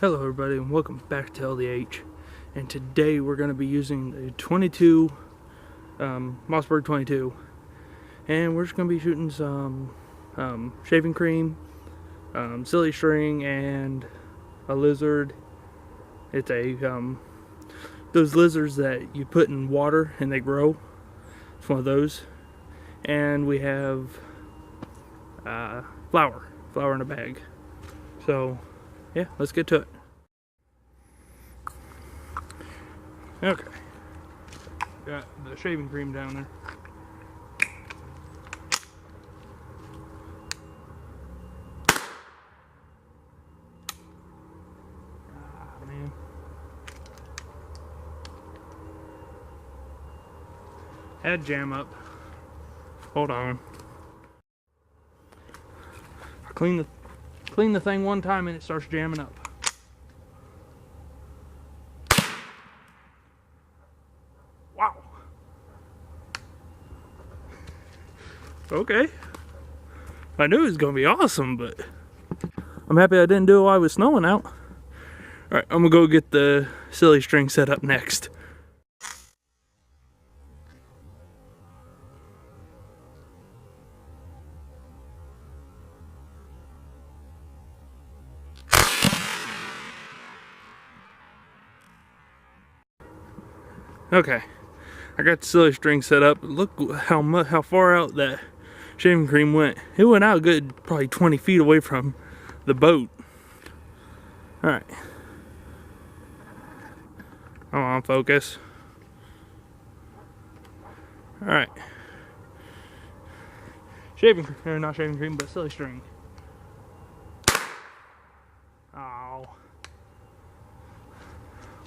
Hello everybody and welcome back to LDH, and today we're going to be using the 22 Mossberg 22, and we're just going to be shooting some shaving cream, silly string, and a lizard. It's a those lizards that you put in water and they grow. It's one of those. And we have flour in a bag. So yeah, let's get to it. Okay, got the shaving cream down there. Ah, man. Had jam up. Hold on. I clean the thing one time and it starts jamming up. Wow. Okay. I knew it was gonna be awesome, but I'm happy I didn't do it while it was snowing out. Alright, I'm gonna go get the silly string set up next. Okay, I got the silly string set up. Look how far out that shaving cream went. It went out good, probably 20 feet away from the boat. Alright. Come on, focus. Alright. Shaving cream, or not shaving cream, but silly string. Oh.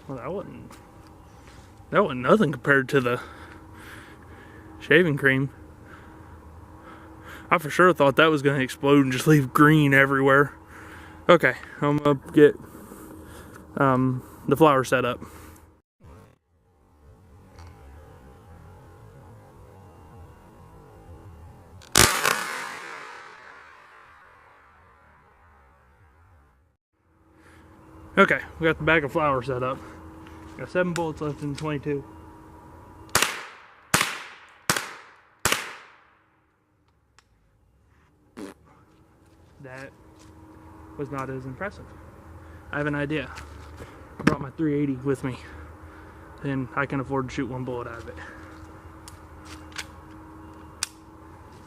Well, that wasn't nothing compared to the shaving cream. I for sure thought that was going to explode and just leave green everywhere. Okay, I'm going to get the flour set up. Okay, we got the bag of flour set up. Got 7 bullets left in 22. That was not as impressive. I have an idea. I brought my 380 with me, and I can afford to shoot 1 bullet out of it.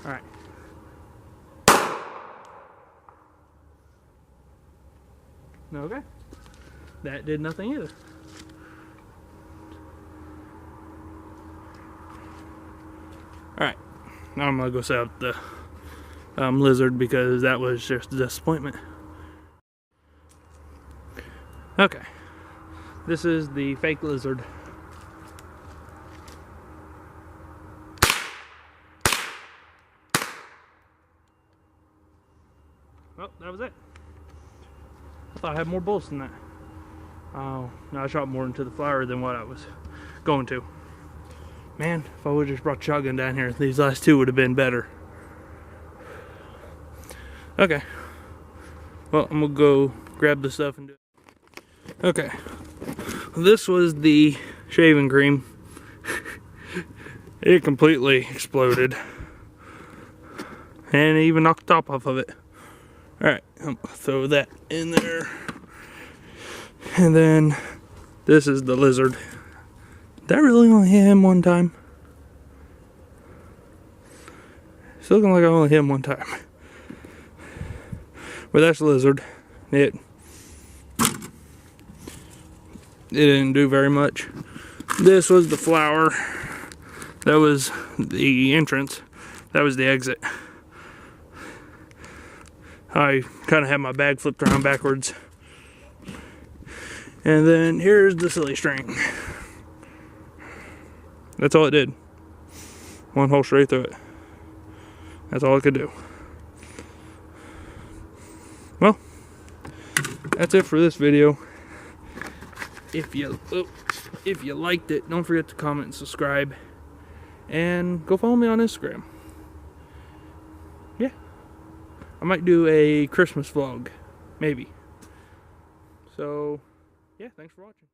Alright. Okay. That did nothing either. Alright, now I'm gonna go set up the lizard because that was just a disappointment. Okay, this is the fake lizard. Oh, that was it. I thought I had more bullets than that. Oh, no, I shot more into the flour than what I was going to. Man, if I would have just brought the shotgun down here, these last 2 would have been better. Okay. Well, I'm gonna go grab the stuff and do it. Okay. This was the shaving cream. It completely exploded. And it even knocked the top off of it. Alright, I'm gonna throw that in there. And then this is the lizard. Did I really only hit him one time? It's looking like I only hit him one time. But that's the lizard. It didn't do very much. This was the flour. That was the entrance. That was the exit. I kind of had my bag flipped around backwards. And then here's the silly string. That's all it did. 1 hole straight through it. That's all it could do. Well, that's it for this video. If you liked it, don't forget to comment and subscribe. And go follow me on Instagram. Yeah. I might do a Christmas vlog. Maybe. So, yeah, thanks for watching.